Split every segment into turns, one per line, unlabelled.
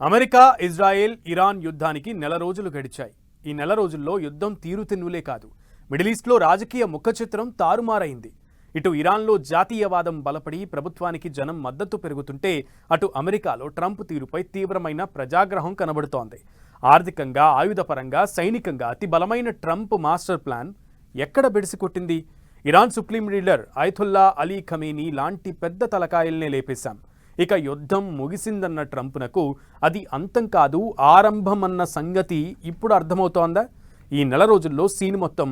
America, Israel, Iran యుద్ధానికి నెల రోజులు గడిచాయి. ఈ నెల రోజుల్లో యుద్ధం తీరుతెన్నులే కాదు, మిడిల్ ఈస్ట్లో రాజకీయ ముఖచిత్రం తారుమారైంది. ఇటు ఇరాన్లో జాతీయవాదం బలపడి ప్రభుత్వానికి జనం మద్దతు పెరుగుతుంటే, అటు అమెరికాలో ట్రంప్ తీరుపై తీవ్రమైన ప్రజాగ్రహం కనబడుతోంది. ఆర్థికంగా, ఆయుధపరంగా, సైనికంగా అతి బలమైన ట్రంప్ మాస్టర్ ప్లాన్ ఎక్కడ బెడిసికొట్టింది? Iran supreme leader Ayatollah Ali Khamenei లాంటి పెద్ద తలకాయల్నే లేపేశాం. ఇక యుద్ధం ముగిసిందన్న ట్రంప్నకు అది అంతం కాదు, ఆరంభమన్న సంగతి ఇప్పుడు అర్థమవుతోందా? ఈ నెల రోజుల్లో సీన్ మొత్తం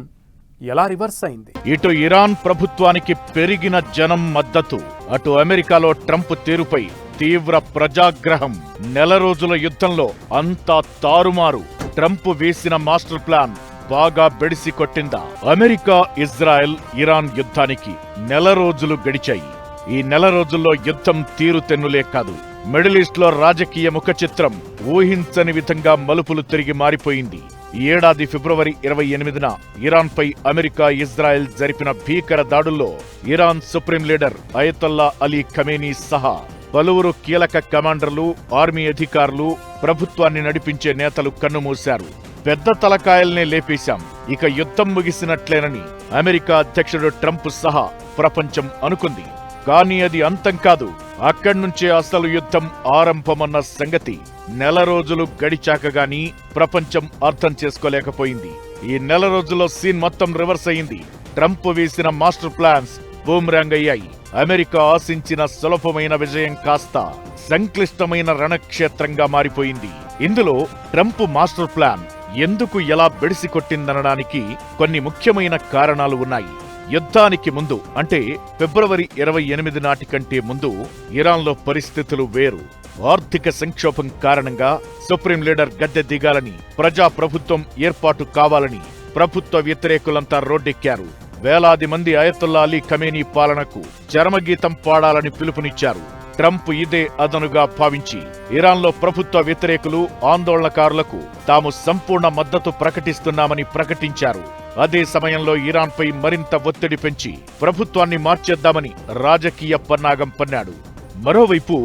ఎలా రివర్స్ అయింది?
ఇటు ఇరాన్ ప్రభుత్వానికి పెరిగిన జనం మద్దతు, అటు అమెరికాలో ట్రంప్ తీరుపై తీవ్ర ప్రజాగ్రహం. నెల రోజుల యుద్ధంలో అంతా తారుమారు. ట్రంప్ వేసిన మాస్టర్ ప్లాన్ బాగా బెడిసి కొట్టిందా? అమెరికా, ఇజ్రాయెల్, ఇరాన్ యుద్ధానికి నెల రోజులు గడిచాయి. ఈ నెల రోజుల్లో యుద్ధం తీరుతెన్నులే కాదు, మిడిల్ ఈస్ట్లో రాజకీయ ముఖచిత్రం ఊహించని విధంగా మలుపులు తిరిగి మారిపోయింది. ఈ ఏడాది ఫిబ్రవరి 28న ఇరాన్పై అమెరికా, ఇజ్రాయెల్ జరిపిన భీకర దాడుల్లో Iran supreme leader Ayatollah Ali Khamenei సహా పలువురు కీలక కమాండర్లు, ఆర్మీ అధికారులు, ప్రభుత్వాన్ని నడిపించే నేతలు కన్నుమూశారు. పెద్ద తలకాయల్నే లేపేశాం, ఇక యుద్ధం ముగిసినట్లేనని అమెరికా అధ్యక్షుడు ట్రంప్ సహా ప్రపంచం అనుకుంది. కానీ అది అంతం కాదు. అక్కడ్నుంచే అసలు యుద్ధం ఆరంభమన్న సంగతి నెల రోజులు గడిచాక గానీ ప్రపంచం అర్థం చేసుకోలేకపోయింది. ఈ నెల రోజుల్లో సీన్ మొత్తం రివర్స్ అయింది. ట్రంప్ వేసిన మాస్టర్ ప్లాన్స్ బూమ్రాంగ్ అయ్యాయి. అమెరికా ఆశించిన సులభమైన విజయం కాస్త సంక్లిష్టమైన రణక్షేత్రంగా మారిపోయింది. ఇందులో ట్రంప్ మాస్టర్ ప్లాన్ ఎందుకు ఎలా బెడిసి కొట్టిందనడానికి కొన్ని ముఖ్యమైన కారణాలు ఉన్నాయి. యుద్ధానికి ముందు, అంటే ఫిబ్రవరి 28 నాటి కంటే ముందు ఇరాన్లో పరిస్థితులు వేరు. ఆర్థిక సంక్షోభం కారణంగా సుప్రీం లీడర్ గద్దె దిగాలని, ప్రజా ప్రభుత్వం ఏర్పాటు కావాలని ప్రభుత్వ వ్యతిరేకులంతా రోడ్డెక్కారు. వేలాది మంది అయతుల్లా అలీ ఖమేనీ పాలనకు చరమగీతం పాడాలని పిలుపునిచ్చారు. ట్రంప్ ఇదే అదనుగా భావించి ఇరాన్లో ప్రభుత్వ వ్యతిరేకులు, ఆందోళనకారులకు తాము సంపూర్ణ మద్దతు ప్రకటిస్తున్నామని ప్రకటించారు. అదే సమయంలో ఇరాన్పై మరింత ఒత్తిడి పెంచి ప్రభుత్వాన్ని మార్చేద్దామని రాజకీయ పన్నాగం పన్నాడు. మరోవైపు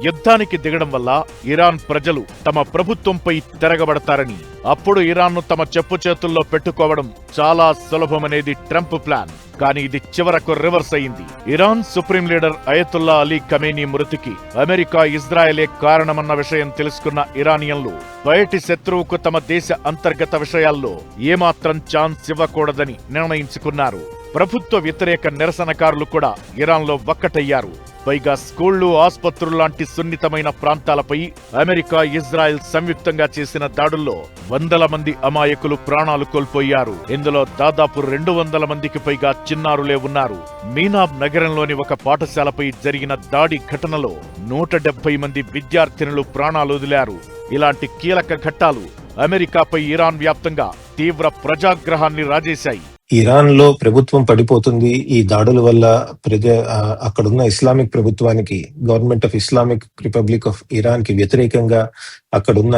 యుద్ధానికి దిగడం వల్ల ఇరాన్ ప్రజలు తమ ప్రభుత్వంపై తిరగబడతారని, అప్పుడు ఇరాన్ను తమ చెప్పు చేతుల్లో పెట్టుకోవడం చాలా సులభమనేది ట్రంప్ ప్లాన్. కానీ ఇది చివరకు రివర్స్ అయింది. Iran supreme leader Ayatollah Ali Khamenei మృతికి అమెరికా, ఇజ్రాయెలే కారణమన్న విషయం తెలుసుకున్న ఇరానియన్లు బయటి శత్రువుకు తమ దేశ అంతర్గత విషయాల్లో ఏమాత్రం ఛాన్స్ ఇవ్వకూడదని నిర్ణయించుకున్నారు. ప్రభుత్వ వ్యతిరేక నిరసనకారులు కూడా ఇరాన్లో ఒక్కటయ్యారు. పైగా స్కూళ్లు, ఆస్పత్రుల్లాంటి సున్నితమైన ప్రాంతాలపై అమెరికా, ఇజ్రాయెల్ సంయుక్తంగా చేసిన దాడుల్లో వందల మంది అమాయకులు ప్రాణాలు కోల్పోయారు. ఇందులో దాదాపు 200 మందికి పైగా చిన్నారులే ఉన్నారు. మీనాబ్ నగరంలోని ఒక పాఠశాలపై జరిగిన దాడి ఘటనలో 170 మంది విద్యార్థినులు ప్రాణాలు వదిలారు. ఇలాంటి కీలక ఘట్టాలు అమెరికాపై ఇరాన్ వ్యాప్తంగా తీవ్ర ప్రజాగ్రహాన్ని రాజేశాయి.
ఇరాన్ లో ప్రభుత్వం పడిపోతుంది. ఈ దాడుల వల్ల అక్కడున్న ఇస్లామిక్ ప్రభుత్వానికి, government of Islamic republic of Iran కి వ్యతిరేకంగా అక్కడున్న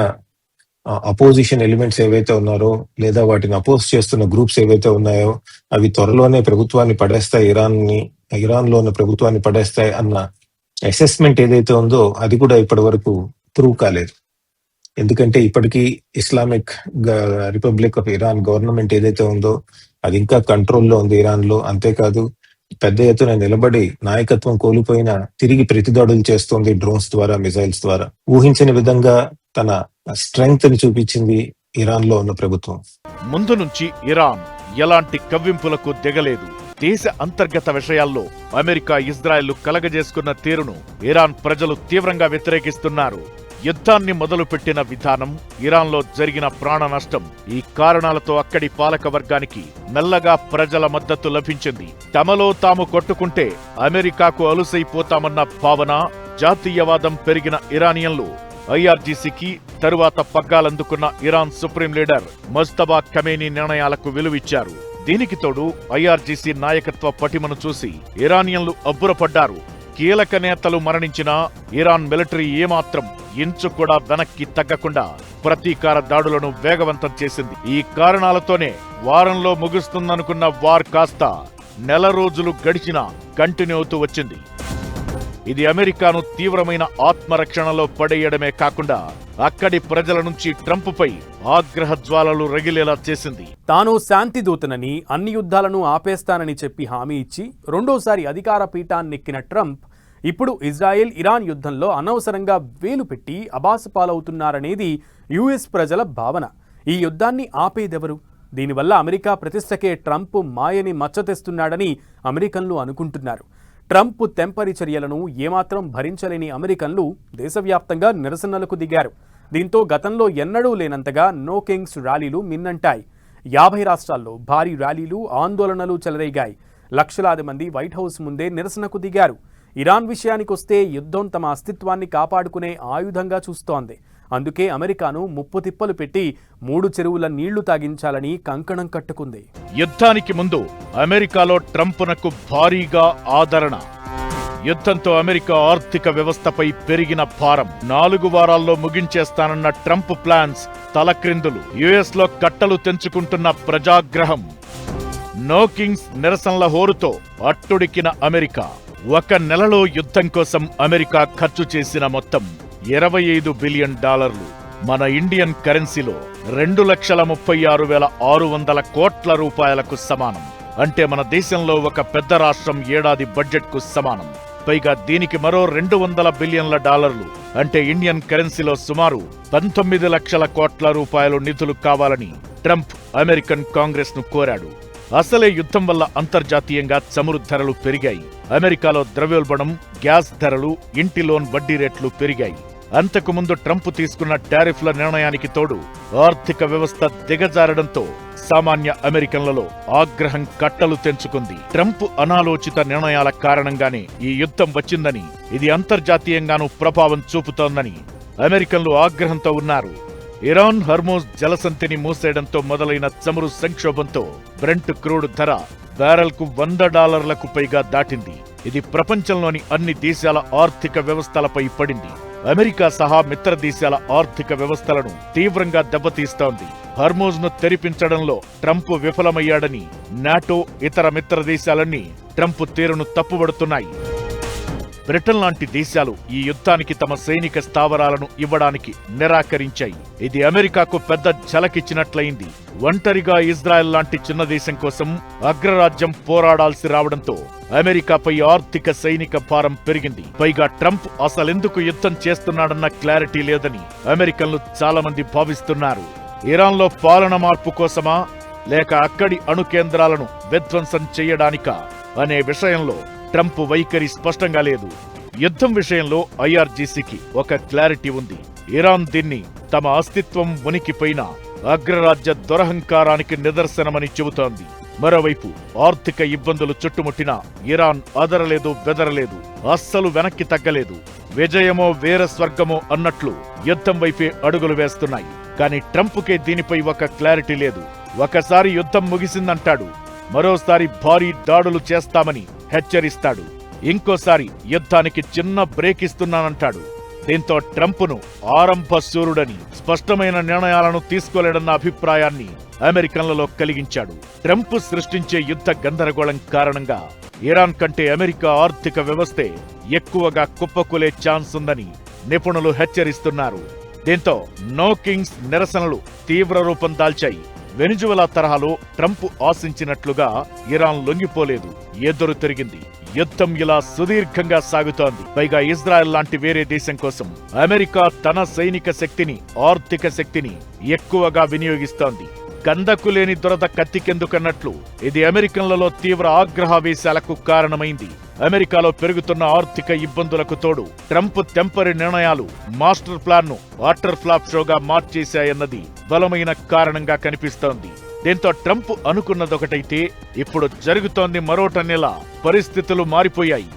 అపోజిషన్ ఎలిమెంట్స్ ఏవైతే ఉన్నారో, లేదా వాటిని అపోజ్ చేస్తున్న గ్రూప్స్ ఏవైతే ఉన్నాయో, అవి త్వరలోనే ప్రభుత్వాన్ని పడేస్తాయి, ఇరాన్ లో ఉన్న ప్రభుత్వాన్ని పడేస్తాయి అన్న అసెస్మెంట్ ఏదైతే ఉందో అది కూడా ఇప్పటి వరకు ప్రూవ్ కాలేదు. ఎందుకంటే ఇప్పటికీ Islamic republic of Iran government ఏదైతే ఉందో అది ఇంకా కంట్రోల్లో ఉంది ఇరాన్ లో. అంతేకాదు, పెద్ద ఎత్తున నిలబడి నాయకత్వం కోల్పోయిన తిరిగి ప్రతిదాడులు చేస్తోంది డ్రోన్స్ ద్వారా, మిజైల్స్ ద్వారా. ఊహించని విధంగా తన స్ట్రెంగ్త్ ని చూపించింది ఇరాన్ లో ఉన్న ప్రభుత్వం.
ముందు నుంచి ఇరాన్ ఎలాంటి కవ్వింపులకు దిగలేదు. దేశ అంతర్గత విషయాల్లో అమెరికా, ఇజ్రాయెల్ కలగజేసుకున్న తీరును ఇరాన్ ప్రజలు తీవ్రంగా వ్యతిరేకిస్తున్నారు. యుద్ధాన్ని మొదలుపెట్టిన విధానం, ఇరాన్లో జరిగిన ప్రాణ నష్టం, ఈ కారణాలతో అక్కడి పాలక వర్గానికి మెల్లగా ప్రజల మద్దతు లభించింది. తమలో తాము కొట్టుకుంటే అమెరికాకు అలుసైపోతామన్న భావన, జాతీయవాదం పెరిగిన ఇరానియన్లు ఐఆర్జీసీకి, తరువాత పగ్గాలందుకున్న ఇరాన్ సుప్రీం లీడర్ ముజ్తబా ఖమేనీ నిర్ణయాలకు విలువిచ్చారు. దీనికి తోడు ఐఆర్జీసీ నాయకత్వ పటిమను చూసి ఇరానియన్లు అబ్బురపడ్డారు. కీలక నేతలు మరణించినా ఇరాన్ మిలిటరీ ఏమాత్రం ఇంచు కూడా వెనక్కి తగ్గకుండా ప్రతీకార దాడులను వేగవంతం చేసింది. ఈ కారణాలతోనే వారంలో ముగుస్తుందనుకున్న వార్ కాస్త నెల రోజులు గడిచినా కంటిన్యూ అవుతూ వచ్చింది. ఇది అమెరికాను తీవ్రమైన ఆత్మరక్షణలో పడేయడమే కాకుండా అక్కడి ప్రజల నుంచి ట్రంప్పై ఆగ్రహ జ్వాలలు రగిలేలా చేసింది.
తాను శాంతి దూతనని, అన్ని యుద్ధాలను ఆపేస్తానని చెప్పి హామీ ఇచ్చి రెండోసారి అధికార పీఠాన్నెక్కిన ట్రంప్ ఇప్పుడు ఇజ్రాయెల్ ఇరాన్ యుద్ధంలో అనవసరంగా వేలు పెట్టి అబాసుపాలవుతున్నారనేది యుఎస్ ప్రజల భావన. ఈ యుద్ధాన్ని ఆపేదెవరు? దీనివల్ల అమెరికా ప్రతిష్టకే ట్రంప్ మాయని మచ్చతెస్తున్నాడని అమెరికన్లు అనుకుంటున్నారు. ట్రంప్ తెంపరి చర్యలను ఏమాత్రం భరించలేని అమెరికన్లు దేశవ్యాప్తంగా నిరసనలకు దిగారు. దీంతో గతంలో ఎన్నడూ లేనంతగా నో కింగ్స్ ర్యాలీలు మిన్నంటాయి. 50 రాష్ట్రాల్లో భారీ ర్యాలీలు, ఆందోళనలు చెలరేగాయి. లక్షలాది మంది వైట్ హౌస్ ముందే నిరసనకు దిగారు. ఇరాన్ విషయానికొస్తే యుద్ధం తమ అస్తిత్వాన్ని కాపాడుకునే ఆయుధంగా చూస్తోంది. అందుకే అమెరికాను ముప్పుతిప్పలు పెట్టి 3 చెరువుల నీళ్లు తాగించాలని కంకణం కట్టుకుంది.
యుద్ధానికి ముందు అమెరికాలో ట్రంప్నకు భారీగా ఆదరణ. యుద్ధంతో అమెరికా ఆర్థిక వ్యవస్థపై పెరిగిన భారం. 4 వారాల్లో ముగించేస్తానన్న ట్రంప్ ప్లాన్స్ తలక్రిందులు. యుఎస్ లో కట్టలు తెంచుకుంటున్న ప్రజాగ్రహం. నో కింగ్స్ నిరసనల హోరుతో అట్టుడికిన అమెరికా. 1 నెలలో యుద్ధం కోసం అమెరికా ఖర్చు చేసిన మొత్తం $25 బిలియన్. మన ఇండియన్ కరెన్సీలో 2,36,600 కోట్ల రూపాయలకు సమానం. అంటే మన దేశంలో ఒక పెద్ద రాష్ట్రం ఏడాది బడ్జెట్కు సమానం. పైగా దీనికి మరో $200 బిలియన్ల, అంటే ఇండియన్ కరెన్సీలో సుమారు 19 లక్షల కోట్ల రూపాయలు నిధులు కావాలని ట్రంప్ అమెరికన్ కాంగ్రెస్ ను కోరాడు. అసలే యుద్ధం వల్ల అంతర్జాతీయంగా చమురు ధరలు పెరిగాయి. అమెరికాలో ద్రవ్యోల్బణం, గ్యాస్ ధరలు, ఇంటి లోన్ వడ్డీ రేట్లు పెరిగాయి. అంతకుముందు ట్రంప్ తీసుకున్న టారిఫ్ల నిర్ణయానికి తోడు ఆర్థిక వ్యవస్థ దిగజారడంతో సామాన్య అమెరికన్లలో ఆగ్రహం కట్టలు తెంచుకుంది. ట్రంప్ అనాలోచిత నిర్ణయాల కారణంగానే ఈ యుద్ధం వచ్చిందని, ఇది అంతర్జాతీయంగానూ ప్రభావం చూపుతోందని అమెరికన్లు ఆగ్రహంతో ఉన్నారు. ఇరాన్ హర్మోజ్ జలసంధిని మూసేయడంతో మొదలైన చమురు సంక్షోభంతో బ్రెంట్ క్రూడ్ ధర బ్యారెల్కు $100లకు పైగా దాటింది. ఇది ప్రపంచంలోని అన్ని దేశాల ఆర్థిక వ్యవస్థలపై పడింది. అమెరికా సహా మిత్ర దేశాల ఆర్థిక వ్యవస్థలను తీవ్రంగా దెబ్బతీస్తోంది. హర్మోజ్ ను తెరిపించడంలో ట్రంప్ విఫలమయ్యాడని నాటో, ఇతర మిత్ర దేశాలన్నీ ట్రంప్ తీరును తప్పుబడుతున్నాయి. బ్రిటన్ లాంటి దేశాలు ఈ యుద్ధానికి తమ సైనిక స్థావరాలను ఇవ్వడానికి నిరాకరించాయి. ఇది అమెరికాకు పెద్ద ఝలకిచ్చినట్లయింది. ఒంటరిగా ఇజ్రాయెల్ లాంటి చిన్న దేశం కోసం అగ్రరాజ్యం పోరాడాల్సి రావడంతో అమెరికాపై ఆర్థిక సైనిక భారం పెరిగింది. పైగా ట్రంప్ అసలెందుకు యుద్ధం చేస్తున్నాడన్న క్లారిటీ లేదని అమెరికన్లు చాలా మంది భావిస్తున్నారు. ఇరాన్లో పాలన మార్పు కోసమా, లేక అక్కడి అణు కేంద్రాలను విధ్వంసం చెయ్యడానికా అనే విషయంలో ట్రంప్ వైఖరి స్పష్టంగా లేదు. యుద్ధం విషయంలో ఐఆర్జీసీకి ఒక క్లారిటీ ఉంది. ఇరాన్ దీన్ని తమ అస్తిత్వం ఉనికిపైన అగ్రరాజ్య దురహంకారానికి నిదర్శనమని చెబుతోంది. మరోవైపు ఆర్థిక ఇబ్బందులు చుట్టుముట్టినా ఇరాన్ అదరలేదు, బెదరలేదు, అస్సలు వెనక్కి తగ్గలేదు. విజయమో వీర స్వర్గమో అన్నట్లు యుద్ధం వైపే అడుగులు వేస్తున్నాయి. కానీ ట్రంప్కే దీనిపై ఒక క్లారిటీ లేదు. ఒకసారి యుద్ధం ముగిసిందంటాడు, మరోసారి భారీ దాడులు చేస్తామని హెచ్చరిస్తాడు, ఇంకోసారి యుద్ధానికి చిన్న బ్రేక్ ఇస్తున్నానంటాడు. దీంతో ట్రంప్ను ఆరంభ శూరుడని, స్పష్టమైన నిర్ణయాలను తీసుకోలేడన్న అభిప్రాయాన్ని అమెరికన్లలో కలిగించాడు. ట్రంప్ సృష్టించే యుద్ధ గందరగోళం కారణంగా ఇరాన్ కంటే అమెరికా ఆర్థిక వ్యవస్థే ఎక్కువగా కుప్పకూలే ఛాన్స్ ఉందని నిపుణులు హెచ్చరిస్తున్నారు. దీంతో నో కింగ్స్ నిరసనలు తీవ్ర రూపం దాల్చాయి. వెనిజువెలా తరహాలో ట్రంప్ ఆశించినట్లుగా ఇరాన్ లొంగిపోలేదు, ఎదురు తిరిగింది. యుద్ధం ఇలా సుదీర్ఘంగా సాగుతోంది. పైగా ఇజ్రాయెల్ లాంటి వేరే దేశం కోసం అమెరికా తన సైనిక శక్తిని, ఆర్థిక శక్తిని ఎక్కువగా వినియోగిస్తోంది. కందకు లేని దురద కత్తికెందుకన్నట్లు ఇది అమెరికన్లలో తీవ్ర ఆగ్రహావేశాలకు కారణమైంది. అమెరికాలో పెరుగుతున్న ఆర్థిక ఇబ్బందులకు తోడు ట్రంప్ తెంపరి నిర్ణయాలు మాస్టర్ ప్లాన్ ను వాటర్ ఫ్లాప్ షోగా మార్చేశాయన్నది బలమైన కారణంగా కనిపిస్తోంది. దీంతో ట్రంప్ అనుకున్నదొకటైతే ఇప్పుడు జరుగుతోంది మరోటనేలా పరిస్థితులు మారిపోయాయి.